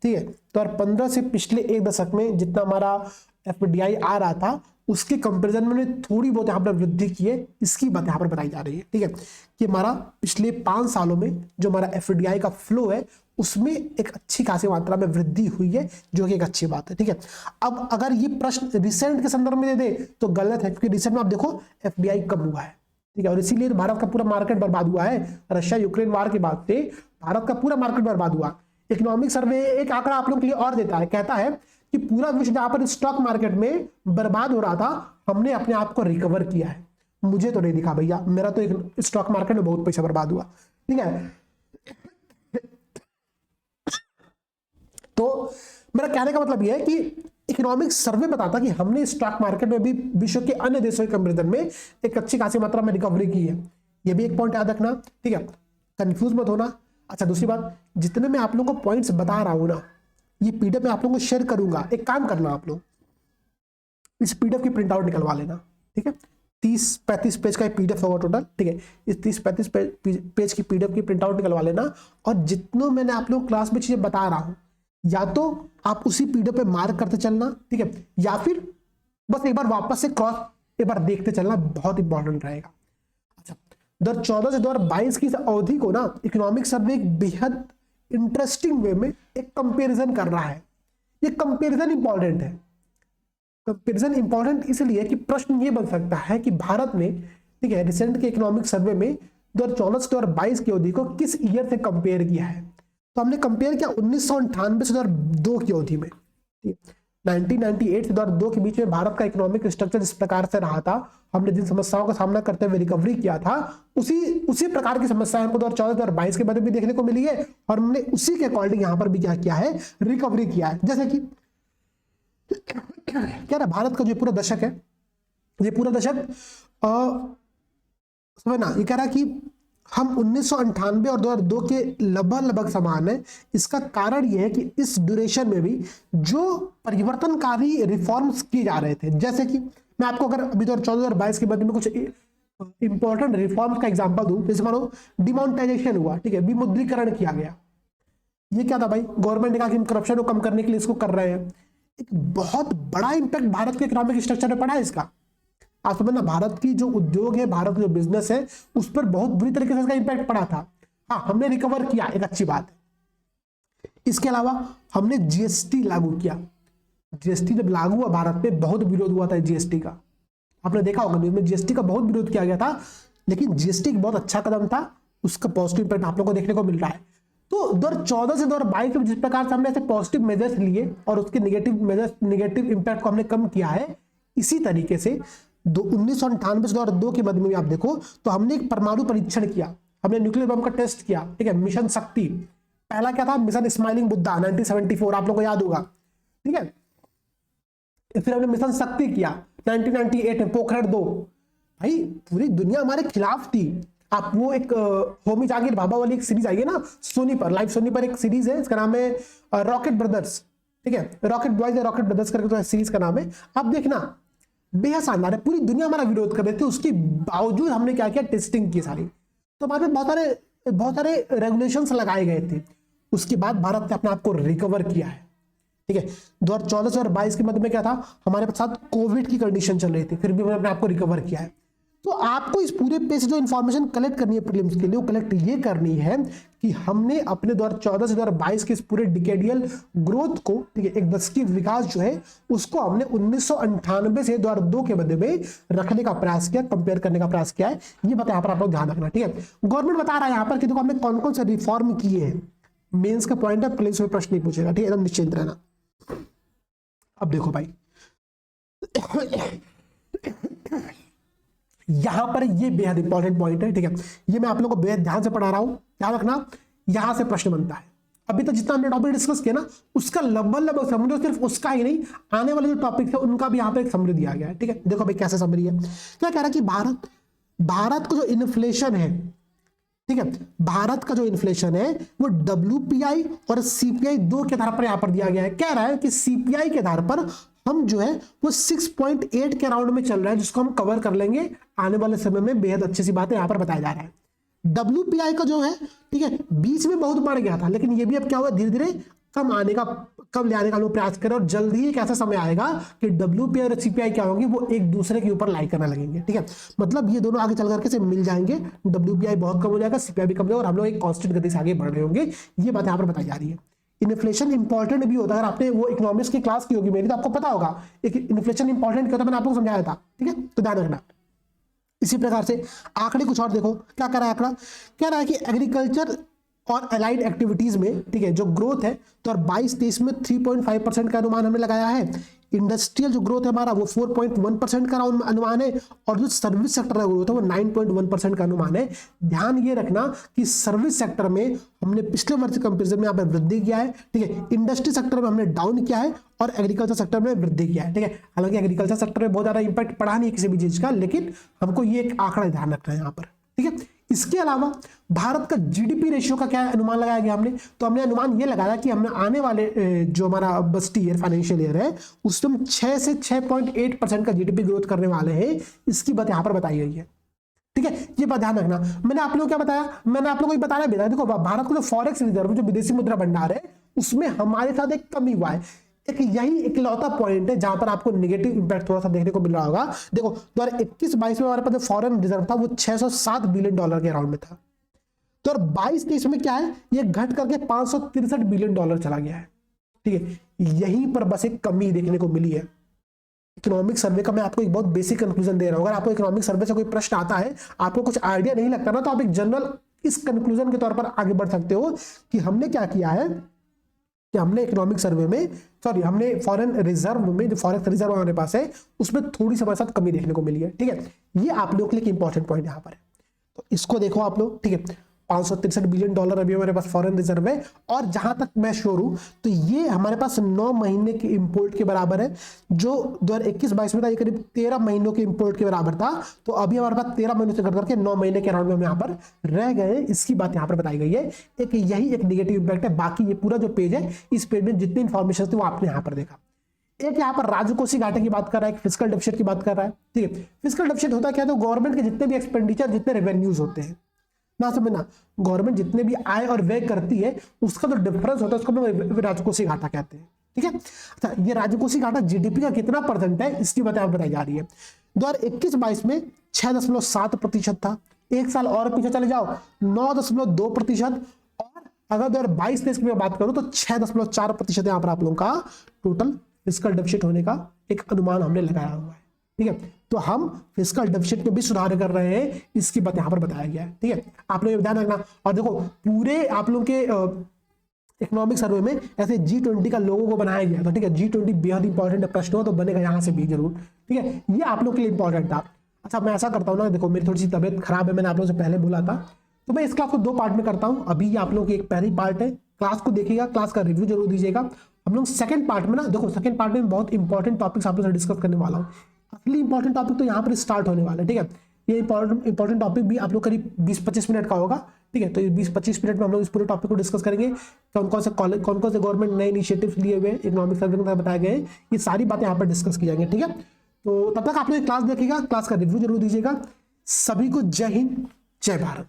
ठीक है, 2015 से पिछले एक दशक में जितना हमारा एफडीआई आ रहा था, उसके कंपैरिजन में थोड़ी बहुत यहाँ पर वृद्धि की है। इसकी बात यहाँ पर बताई जा रही है। ठीक है, कि हमारा पिछले 5 सालों में जो हमारा एफडीआई का फ्लो है, उसमें एक अच्छी खासी मात्रा में वृद्धि हुई है, जो कि एक अच्छी बात है। ठीक है, अब अगर ये प्रश्न रिसेंट के संदर्भ में दे दे तो गलत है, क्योंकि रिसेंट में आप देखो एफडीआई कम हुआ है। ठीक है, और इसीलिए भारत का पूरा मार्केट बर्बाद हुआ है। रशिया यूक्रेन वार के बाद से भारत का पूरा मार्केट बर्बाद हुआ। इकोनॉमिक सर्वे एक आंकड़ा आप लोगों के लिए और देता है, कहता है कि पूरा विश्व जहां पर स्टॉक मार्केट में बर्बाद हो रहा था, हमने अपने आप को रिकवर किया है। मुझे तो नहीं दिखा भैया, मेरा तो एक स्टॉक मार्केट में बहुत पैसा बर्बाद हुआ। ठीक है, तो मेरा कहने का मतलब यह है कि इकोनॉमिक सर्वे बताता कि हमने स्टॉक मार्केट में भी विश्व के अन्य देशों के कंपैरिजन में एक अच्छी खासी मात्रा में रिकवरी की है। यह भी एक पॉइंट याद रखना। ठीक है, कंफ्यूज मत होना। अच्छा, दूसरी बात, जितने मैं आप लोगों को पॉइंट्स बता रहा हूं ना, ये पीडीएफ में आप लोगों को शेयर करूंगा। एक काम करना, आप लोग इस पीडीएफ की प्रिंट आउट निकलवा लेना। ठीक है, 30-35 पेज का पीडीएफ होगा टोटल, ठीक है। इस 30-35 पेज की पीडीएफ की प्रिंट आउट निकलवा लेना, और जितनों मैंने आप लोग क्लास में चीजें बता रहा हूं, या तो आप उसी पीडीएफ पे मार्क करते चलना, ठीक है, या फिर बस एक बार वापस से क्रॉस एक बार देखते चलना, बहुत इंपॉर्टेंट रहेगा। अच्छा, 2014 से 2022 की अवधि को ना इकोनॉमिक सर्वे एक बेहद इंटरेस्टिंग वे में एक कंपेरिजन कर रहा है। ये कंपेरिजन इंपॉर्टेंट है। कंपेरिजन इंपॉर्टेंट इसलिए कि प्रश्न ये बन सकता है कि भारत ने, ठीक है, रिसेंट के इकोनॉमिक सर्वे में 2014 से 2022 की अवधि को किस ईयर से कंपेयर किया है। तो हमने कंपेयर किया 1998 से 2002 की अवधि में, ठीक है। 1998 से 2002 के बीच में भारत का इकोनॉमिक स्ट्रक्चर इस प्रकार से रहा था। हमने जिन समस्याओं का सामना करते हुए रिकवरी किया था, उसी प्रकार की समस्याएं हमको 2014 और 22 के बाद भी देखने को मिली है, और हमने उसी के अकॉर्डिंग यहां पर भी क्या किया है, रिकवरी किया है। जैसे कि क्या ना, भारत का जो पूरा दशक है, ये पूरा दशक समझना, ये कह रहा है कि हम 1998 और 2002 के लगभग समान है। इसका कारण यह है कि इस ड्यूरेशन में भी जो परिवर्तनकारी रिफॉर्म्स किए जा रहे थे, जैसे कि मैं आपको अगर अभी 2014 और 22 के बाद में कुछ इंपॉर्टेंट रिफॉर्म्स का एग्जांपल दूं, जैसे मानो डिमोनेटाइजेशन हुआ, ठीक है, विमुद्रीकरण किया गया। ये क्या था भाई, गवर्नमेंट ने कहा कि हम करप्शन को कम करने के लिए इसको कर रहे हैं। एक बहुत बड़ा इंपैक्ट भारत के इकोनॉमिक स्ट्रक्चर में पड़ा है इसका। आप समझना, भारत की जो उद्योग है, भारत का जो बिजनेस है, उस पर बहुत बुरी तरीके से इसका इंपैक्ट पड़ा था। हाँ, हमने रिकवर किया, एक अच्छी बात है। इसके अलावा हमने जीएसटी लागू किया। जीएसटी जब लागू हुआ भारत में, बहुत विरोध हुआ था जीएसटी का। आपने देखा होगा न्यूज़ में, जीएसटी का बहुत विरोध किया गया था, लेकिन जीएसटी एक बहुत अच्छा कदम था, उसका पॉजिटिव इंपैक्ट आप लोगों को देखने को मिल रहा है। तो 2014 से 2022 में जिस प्रकार से हमने ऐसे पॉजिटिव मेजर्स लिए और उसके नेगेटिव इंपैक्ट को हमने कम किया है, इसी तरीके से 1998 से 2002 के मध्य में आप देखो तो हमने एक परमाणु परीक्षण किया, हमने न्यूक्लियर बम का टेस्ट किया, ठीक है, मिशन शक्ति। पहला क्या था, मिशन स्माइलिंग बुद्धा 1974, आप लोगों को याद होगा, ठीक है। फिर हमने मिशन शक्ति किया 1998 में, पोखरण 2। भाई पूरी दुनिया हमारे खिलाफ थी। आप वो एक होमी जागीर भाभा वाली एक सीरीज आई है ना सोनी पर, लाइव सोनी पर एक सीरीज है, इसका नाम है रॉकेट ब्रदर्स, ठीक है, रॉकेट बॉयज या रॉकेट ब्रदर्स करके तो सीरीज का नाम है, आप देखना, बेहद शानदार है। पूरी दुनिया हमारा विरोध कर रहे थे, उसके बावजूद हमने क्या किया, टेस्टिंग की सारी। तो हमारे बहुत सारे रेगुलेशंस लगाए गए थे। उसके बाद भारत ने अपने आप को रिकवर किया है, ठीक है। 2014 और 22 के मध्य में क्या था, हमारे साथ कोविड की कंडीशन चल रही थी, फिर भी हमने अपने आप को रिकवर किया है। तो आपको इस पूरे पे से जो इन्फॉर्मेशन कलेक्ट करनी है प्रीलिम्स के लिए, वो कलेक्ट ये करनी है कि हमने अपने 2014 से 2022 के इस पूरे डिकेडियल ग्रोथ को, ठीक है, एक दशकीय विकास जो है उसको हमने 1998 से 2002 के मध्य में रखने का प्रयास किया, कंपेयर करने का प्रयास किया है। ये बता यहाँ पर आप लोग ध्यान रखना, ठीक है। गवर्नमेंट बता रहा है यहाँ पर कि देखो हमने कौन कौन से रिफॉर्म किए हैं। मेंस का पॉइंट है, प्रीलिम्स में प्रश्न नहीं पूछेगा, ठीक है, एकदम निश्चिंत रहना। अब देखो भाई यहां पर ये बेहद इंपॉर्टेंट पॉइंट है, ठीक है, ये मैं आप लोगों को बेहद ध्यान से पढ़ा रहा हूं, ध्यान रखना। यहां से प्रश्न बनता है। अभी तक जितना हमने टॉपिक डिस्कस किया ना, उसका लगभग समरी, सिर्फ उसका ही नहीं, आने वाले जो टॉपिक है उनका भी यहां पर एक समरी दिया गया है, ठीक है। देखो भाई कैसे समरी है, क्या कह रहा है कि भारत का जो इन्फ्लेशन है, ठीक है, भारत का जो इन्फ्लेशन है वो WPI और CPI दो के आधार पर यहां पर दिया गया है। कह रहा है कि CPI के आधार पर हम जो है वो 6.8 के राउंड में चल रहा है, जिसको हम कवर कर लेंगे आने वाले समय में। बेहद अच्छी सी बात है यहां पर बताया जा रहा है। WPI का जो है, ठीक है, बीच में बहुत बढ़ गया था, लेकिन ये भी अब क्या हुआ, धीरे धीरे कम ले आने का हम लोग प्रयास करें, और जल्दी ही एक ऐसा समय आएगा कि WPI और CPI क्या होंगे, वो एक दूसरे के ऊपर लाई करने लगेंगे, ठीक है। मतलब ये दोनों आगे चल करके से मिल जाएंगे, WPI बहुत कम हो जाएगा, CPI भी कम हो जाएगा, और हम लोग एक कांस्टेंट गति से आगे बढ़ रहे होंगे। ये बात यहाँ पर बताई जा रही है। इन्फ्लेशन इंपॉर्टेंट भी होता है, अगर आपने वो इकोनॉमिक्स की क्लास की होगी मेरी, तो आपको पता होगा एक इन्फ्लेशन इंपॉर्टेंट क्या होता है, मैंने आपको समझाया था, ठीक है, तो ध्यान रखना। इसी प्रकार से आंकड़े कुछ और देखो, क्या कर रहा है आंकड़ा, कह रहा है कि एग्रीकल्चर और अलाइड एक्टिविटीज में, ठीक है, जो ग्रोथ है तो 22-23 में 3.5% का अनुमान हमने लगाया है। इंडस्ट्रियल जो ग्रोथ है हमारा वो 4.1% का अनुमान है, और जो सर्विस सेक्टर का ग्रोथ है वो 9.1% का अनुमान है। ध्यान ये रखना कि सर्विस सेक्टर में हमने पिछले वर्ष के कंपेरिजन में यहाँ पर वृद्धि किया है, ठीक है, इंडस्ट्री सेक्टर में हमने डाउन किया है, और एग्रीकल्चर सेक्टर में वृद्धि किया है, ठीक है। हालांकि एग्रीकल्चर सेक्टर में बहुत ज्यादा इंपैक्ट पड़ा नहीं किसी भी चीज का, लेकिन हमको ये एक आंकड़ा ध्यान रखना है यहाँ पर, ठीक है। इसके अलावा भारत का जीडीपी रेशियो का क्या अनुमान लगाया गया हमने, तो हमने अनुमान ये लगाया कि हमने आने वाले जो हमारा बजट ईयर फाइनेंशियल ईयर है उसमें 6 से 6.8% का जीडीपी ग्रोथ करने वाले हैं, इसकी बात यहाँ पर बताई गई है। ठीक है, ये बात ध्यान रखना। मैंने आप लोगों को क्या बताया, मैंने आप लोगों को बताया भी था, देखो भारत को जो फॉरेक्स रिजर्व जो विदेशी मुद्रा भंडार है उसमें हमारे साथ एक कमी हुआ है। एक यही इकलौता पॉइंट है जहां पर आपको नेगेटिव इंपैक्ट थोड़ा सा देखने को मिल रहा होगा। देखो 2021-22 में हमारे पास जो फॉरेन रिजर्व था वो 607 बिलियन डॉलर के अराउंड में था। 2022-23 में क्या है, ये घट करके 563 बिलियन डॉलर चला गया है। ठीक है, यहीं पर बस एक कमी देखने को मिली है। इकोनॉमिक सर्वे का मैं आपको एक बहुत बेसिक कंक्लूजन दे रहा हूं। अगर आपको इकोनॉमिक सर्वे से कोई प्रश्न आता है, आपको कुछ आइडिया नहीं लगता ना, तो आप एक जनरल इस कंक्लूजन के तौर पर आगे बढ़ सकते हो कि हमने क्या किया है कि हमने इकोनॉमिक सर्वे में, सॉरी हमने फॉरेन रिजर्व में, जो फॉरेक्स रिजर्व हमारे पास है उसमें थोड़ी सी हमारे साथ कमी देखने को मिली है। ठीक है, ये आप लोगों के लिए इंपॉर्टेंट पॉइंट यहाँ पर है, तो इसको देखो आप लोग। ठीक है, 563 बिलियन डॉलर अभी हमारे पास फॉरेन रिजर्व है, और जहां तक मैं श्योर हूं तो ये हमारे पास 9 महीने के इंपोर्ट के बराबर है। जो 2021-22 में था ये करीब 13 महीनों के इंपोर्ट के बराबर था, तो अभी हमारे पास 13 महीनों से घट करके 9 महीने के अराउंड में हम यहाँ पर रह गए, इसकी बात यहाँ पर बताई गई है। एक यही एक निगेटिव इंपैक्ट है। बाकी ये पूरा जो पेज है, इस पेज में जितनी इंफॉर्मेशन थी वो आपने यहाँ पर देखा। एक यहाँ पर राजकोषीय घाटे की बात कर रहा है, फिस्कल डेफिसिट की बात कर रहा है। ठीक है, फिस्कल डेफिसिट होता क्या है, तो गवर्नमेंट के जितने भी एक्सपेंडिचर, जितने रेवेन्यूज होते हैं ना, समझना, गवर्नमेंट जितने भी आय और व्यय करती है उसका जो डिफरेंस होता है उसको हम राजकोषीय घाटा कहते हैं। ठीक है, अच्छा ये राजकोषीय घाटा जीडीपी का कितना परसेंट है इसकी बात यहाँ बताई जा रही है। 2021-22 में 6.7% था। एक साल और पीछे चले जाओ 9.2%, और अगर 2022-23 की बात करूं तो 6.4% यहाँ पर आप लोगों का टोटल फिस्कल डेफिसिट होने का एक अनुमान हमने लगाया हुआ है। ठीक है, तो हम फिस्कल डेफिसिट में भी सुधार कर रहे हैं, इसकी बात यहां पर बताया गया है। ठीक है, आप लोग ध्यान रखना। और देखो पूरे आप लोगों के इकोनॉमिक सर्वे में ऐसे G20 का लोगो को बनाया गया था। ठीक है, G20 बेहद इंपॉर्टेंट प्रश्न हो तो बनेगा यहाँ से भी जरूर। ठीक है, ये आप लोग के लिए इंपॉर्टेंट था। अच्छा मैं ऐसा करता हूँ ना, देखो मेरी थोड़ी सी तबियत खराब है, मैंने आप लोगों से पहले बोला था, तो मैं इस क्लास को 2 पार्ट में करता हूँ। अभी आप लोग की एक पहली पार्ट है, क्लास को देखिएगा, क्लास का रिव्यू जरूर दीजिएगा। हम लोग सेकंड पार्ट में ना, देखो सेकंड पार्ट में बहुत इंपॉर्टेंट टॉपिक्स आप लोग से डिस्कस करने वाला हूँ। असली इंपॉर्टेंट टॉपिक तो यहाँ पर स्टार्ट होने वाला है। ठीक है, ये इंपॉर्टेंट टॉपिक भी आप लोग करीब 20-25 मिनट का होगा। ठीक है, तो 20-25 मिनट में हम लोग इस पूरे टॉपिक को डिस्कस करेंगे। कौन कौन से कॉलेज, कौन कौन से गवर्नमेंट नए इनिशिएटिव्स लिए हुए इकोनॉमिक सर्वे में बताए गए, ये सारी बातें यहाँ पर डिस्कस की जाएंगी। ठीक है, तो तब तक आप लोग क्लास देखिएगा, क्लास का रिव्यू जरूर दीजिएगा। सभी को जय हिंद, जय भारत।